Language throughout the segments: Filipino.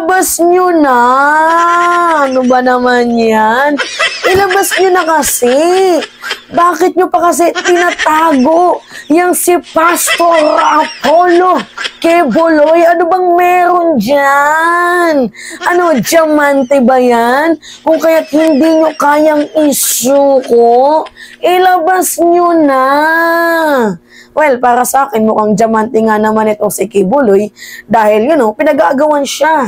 Ilabas nyo na! Ano ba naman yan? Ilabas nyo na kasi! Bakit nyo pa kasi tinatago yung si Pastor Apollo Quiboloy? Ano bang meron dyan? Ano, diamante ba yan? Kung kaya't hindi nyo kayang isuko, ilabas nyo na! Well, para sa akin, mukhang diamante nga naman itong si Quiboloy dahil, pinag-aagawan siya.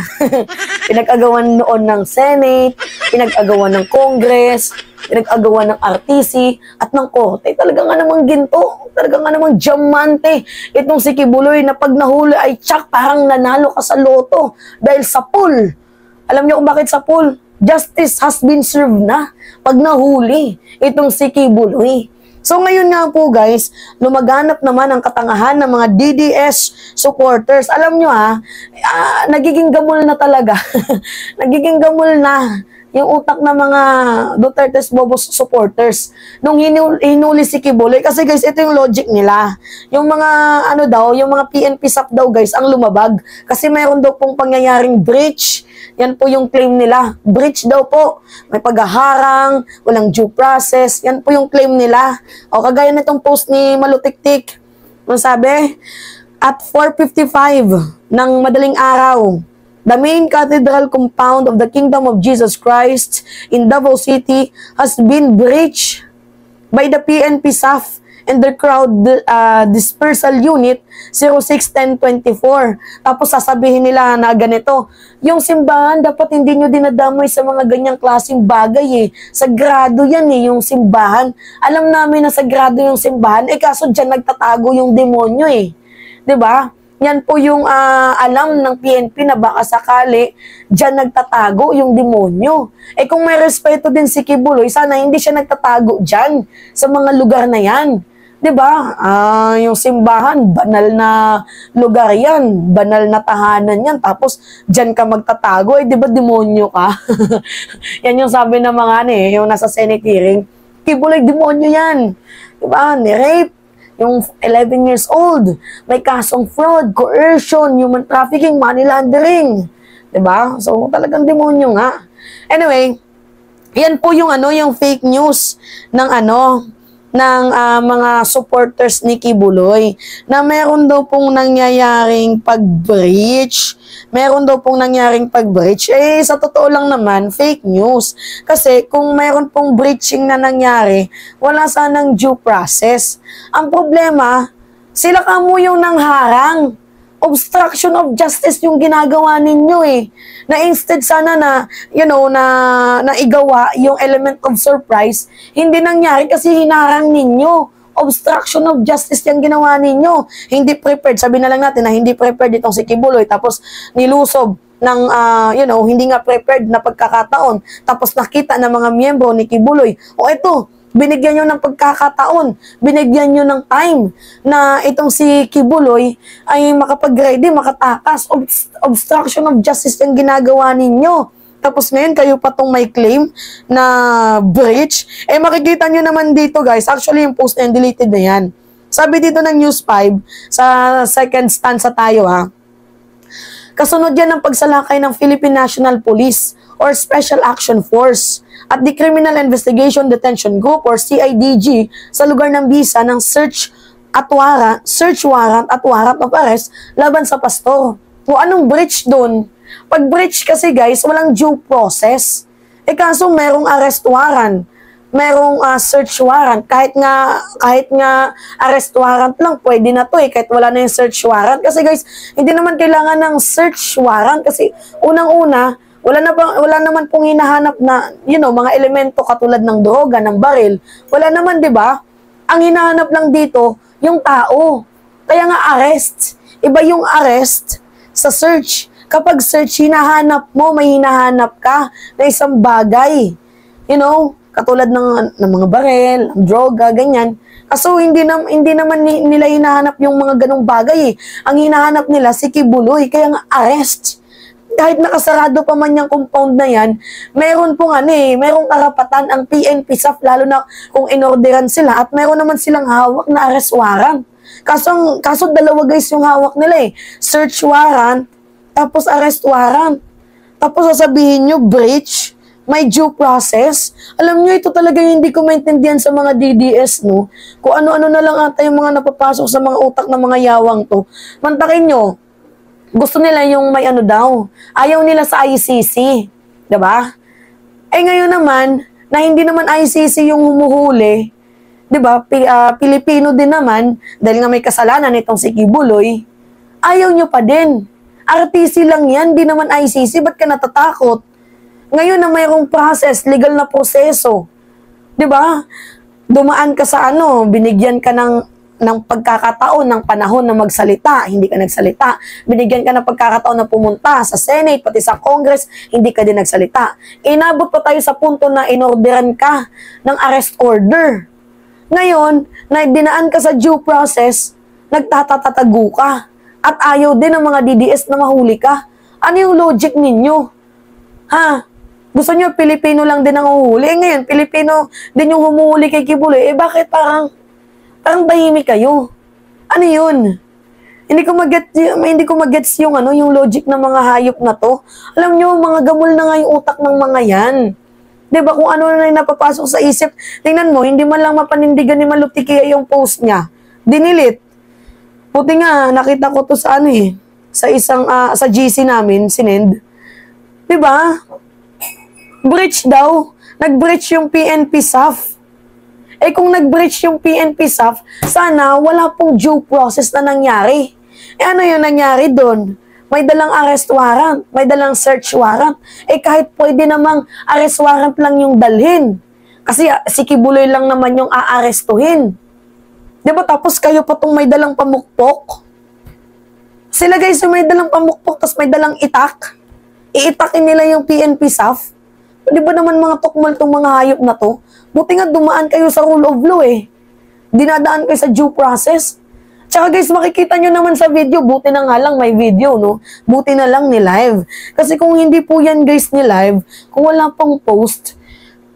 Pinag-agawan noon ng Senate, pinag-agawan ng Congress, pinag-agawan ng RTC at ng Korte. Talaga nga namang ginto, talaga nga namang diamante itong si Quiboloy na pag nahuli ay tsak, parang nanalo ka sa loto dahil sa pool. Alam niyo kung bakit sa pool? Justice has been served na pag nahuli itong si Quiboloy. So ngayon nga po guys, lumaganap naman ang katangahan ng mga DDS supporters. Alam nyo nagiging gamol na talaga. Nagiging gamol na yung utak ng mga Duterte's Bobos supporters nung hinuli si Quiboloy. Kasi guys, ito yung logic nila. Yung mga yung mga PNP SAP daw guys ang lumabag. Kasi mayroon daw pong pangyayaring breach. Yan po yung claim nila. Breach daw po. May paghaharang, walang due process. Yan po yung claim nila. O kagaya nitong post ni Malutiktik. Ano sabi? At 4:55 ng madaling araw, the main cathedral compound of the Kingdom of Jesus Christ in Davao City has been breached by the PNP SAF and the crowd dispersal unit 06-10-24. Tapos sasabihin nila na ganito, yung simbahan dapat hindi nyo dinadamay sa mga ganyang klaseng bagay Sagrado yan yung simbahan. Alam namin na sagrado yung simbahan, kaso dyan nagtatago yung demonyo 'Di ba? Yan po yung alam ng PNP na baka sakali dyan nagtatago yung demonyo. Kung may respeto din si Quiboloy, sana hindi siya nagtatago dyan sa mga lugar na yan. 'Di ba? Yung simbahan, banal na lugar yan, banal na tahanan yan, tapos dyan ka magtatago, 'di ba demonyo ka? Yan yung sabi ng mga yung nasa Senate hearing. Quiboloy, demonyo yan. 'Di ba? Ni-rape yung 11 years old, may kasong fraud, coercion, human trafficking, money laundering. 'Di ba? So, talagang demonyo nga. Anyway, yan po yung yung fake news ng mga supporters ni Quiboloy na meron daw pong nangyayaring pag-breach. Meron daw pong nangyaring pag-breach. Sa totoo lang naman, fake news. Kasi kung meron pong breaching na nangyari, wala sanang due process. Ang problema, sila kamo yung nangharang. Obstruction of justice yung ginagawa ninyo Na instead sana na, na igawa yung element of surprise, hindi nangyari kasi hinarang ninyo. Obstruction of justice yung ginawa ninyo. Hindi prepared. Sabi na lang natin na hindi prepared itong si Quiboloy. Tapos nilusob ng, hindi nga prepared na pagkakataon. Tapos nakita ng mga miyembro ni Quiboloy. O ito, binigyan nyo ng pagkakataon, binigyan nyo ng time na itong si Quiboloy ay makapag-ready, makatakas. Obstruction of justice yung ginagawa ninyo. Tapos ngayon, kayo pa tong may claim na breach. Makikita nyo naman dito guys, actually yung post na deleted na yan. Sabi dito ng News 5, sa second stanza tayo kasunod yan ng pagsalakay ng Philippine National Police or Special Action Force at the Criminal Investigation Detention Group or CIDG sa lugar ng bisa ng search warrant at warrant of arrest laban sa pastor. O anong breach doon? Pag breach kasi guys, walang due process. Kaso merong arrest warrant, merong search warrant. Kahit nga arrest warrant lang, pwede na to kahit wala na yung search warrant. Kasi guys, hindi naman kailangan ng search warrant kasi unang-una, wala naman pong hinahanap na, mga elemento katulad ng droga, ng baril. Wala naman, 'di ba? Ang hinahanap lang dito, yung tao. Kaya nga arrest. Iba yung arrest sa search. Kapag search, may hinahanap ka na isang bagay. Katulad ng mga baril, ng droga, ganyan. Kaso hindi naman nila hinahanap yung mga ganong bagay Ang hinahanap nila si Quiboloy, kaya nga arrest. Kahit nakasarado pa man yung compound na yan, meron pong merong karapatan ang PNP SAF, lalo na kung inorderan sila at meron naman silang hawak na arrest warrant. Kaso dalawa guys yung hawak nila Search warrant, tapos arrest warrant. Tapos sasabihin nyo, breach, may due process. Alam nyo, ito talaga yung hindi ko maintindihan sa mga DDS, no? Kung ano-ano na lang ata yung mga napapasok sa mga utak ng mga yawang to. Mantakin nyo, gusto nila yung may ano daw. Ayaw nila sa ICC. Diba? Eh ngayon naman, na hindi naman ICC yung humuhuli, diba? Pilipino din naman, dahil nga may kasalanan itong si Kibuloy, ayaw nyo pa din. RTC lang yan, di naman ICC, ba't ka natatakot? Ngayon na mayroong process, legal na proseso, di ba? Dumaan ka sa ano, binigyan ka ng pagkakataon, ng panahon na magsalita, hindi ka nagsalita. Binigyan ka ng pagkakataon na pumunta sa Senate, pati sa Congress, hindi ka din nagsalita. Inabot pa tayo sa punto na inorderan ka ng arrest order. Ngayon, na dinaan ka sa due process, nagtatatatago ka. At ayaw din ng mga DDS na mahuli ka. Ano yung logic ninyo? Ha? Gusto nyo, Pilipino lang din ang uhuli. Ngayon, Pilipino din yung humuhuli kay Kibuloy. Eh, bakit parang tahimik kayo? Ano yun? Hindi ko magets yung yung logic ng mga hayop na to. Alam nyo, mga gamol na nga yung utak ng mga yan. Diba, kung ano na yung napapasok sa isip, tingnan mo, hindi man lang mapanindigan ni Malutiki yung post niya. Dinilit. Buti nga, nakita ko to sa sa isang, sa GC namin, sinend. Diba? Breach daw. Nag-breach yung PNP SAF. Eh kung nag-breach yung PNP SAF, sana wala pong due process na nangyari. Eh ano yung nangyari doon? May dalang arrest warrant, may dalang search warrant. Eh kahit pwede namang arrest warrant lang yung dalhin. Kasi si Kibuloy lang naman yung aarestuhin. Diba tapos kayo pa tong may dalang pamukpok? Sila guys yung may dalang pamukpok tapos may dalang itak. Iitakin nila yung PNP SAF. Di ba naman mga tukmal tong mga hayop na to? Buti nga dumaan kayo sa rule of law eh. Dinadaan kayo sa due process. Tsaka guys, makikita nyo naman sa video, buti na nga lang may video, no? Buti na lang ni live. Kasi kung hindi po yan guys ni live, kung wala pang post,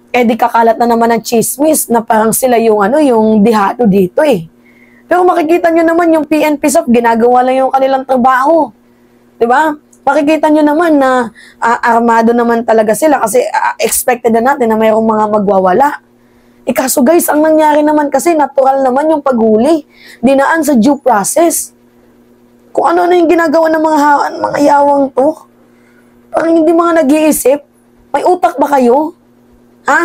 eh di kakalat na naman ng chismis na parang sila yung yung dihado dito eh. Pero makikita nyo naman yung PNP SAF, ginagawa lang yung kanilang trabaho. Diba? Makikita nyo naman na armado naman talaga sila kasi expected na natin na mayroong mga magwawala. Kaso guys, ang nangyari naman kasi natural naman yung paghuli. Dinaan sa due process. Kung ano yung ginagawa ng mga yawang to, parang hindi mga nag-iisip. May utak ba kayo? Ha?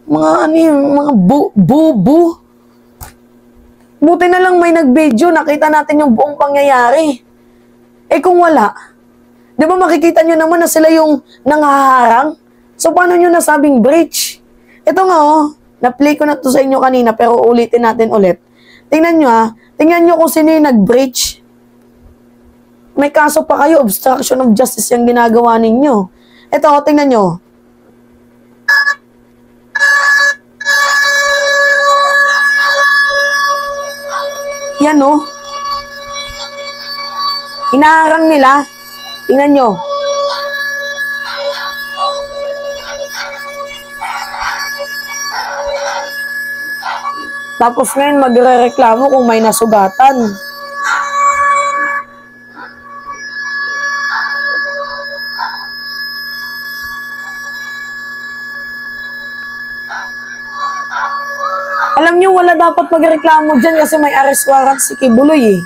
Mga mga bubu. Buti na lang may nag-video, nakita natin yung buong pangyayari. Eh kung wala, di ba makikita nyo naman na sila yung nangaharang? So paano nyo nasabing breach? Ito nga na-play ko na to sa inyo kanina pero ulitin natin ulit. Tingnan nyo tingnan nyo kung sino yung nag-breach. May kaso pa kayo, obstruction of justice yung ginagawa ninyo. Ito, tingnan nyo. Yan Inaharang nila. Tingnan nyo. Tapos ngayon magre-reklamo kung may nasugatan. Alam nyo, wala dapat magreklamo dyan kasi may arrest warrant si Kibuloy eh.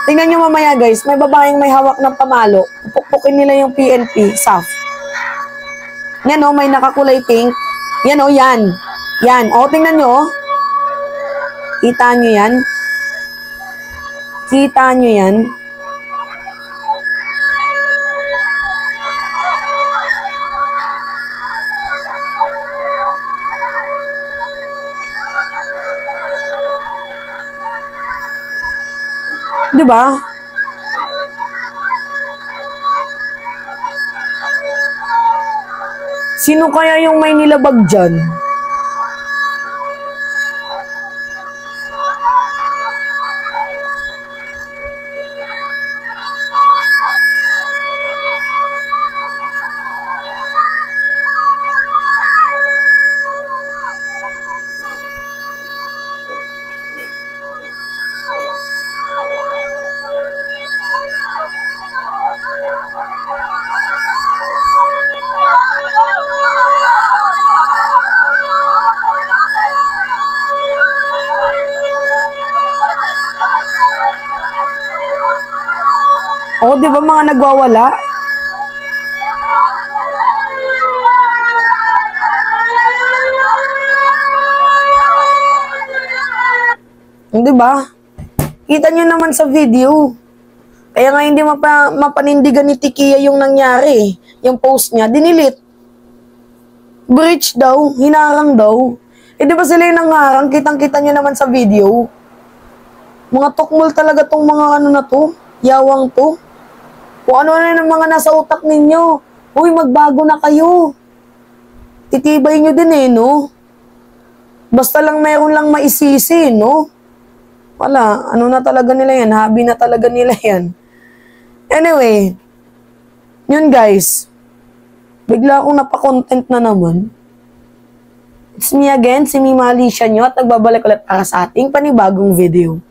Tingnan nyo mamaya guys, may babaeng may hawak ng pamalo. Pupukpukin nila yung PNP SAF. Yan may nakakulay pink. Yan yan. Yan. Tingnan nyo Kita nyo yan? Kita nyo yan? Diba? Sino kaya yung may nilabag dyan? O, di ba mga nagwawala? Di ba? Kita nyo naman sa video. Kaya nga hindi mapanindigan ni Tikia yung nangyari. Yung post niya, dinilit. Breach daw, hinarang daw. Eh di ba sila yung nangarang? Kitang-kita nyo naman sa video. Mga tukmol talaga tong mga ano na to. Yawang to. Kung ano-ano ng mga nasa utak ninyo. Uy, magbago na kayo. Titibay nyo din eh, no? Basta lang meron lang maisisi, no? Wala, ano na talaga nila yan? Hobby na talaga nila yan. Anyway, yun guys. Bigla akong napakontent na naman. It's me again, si Mima Alicia nyo at nagbabalik ulit para sa ating panibagong video.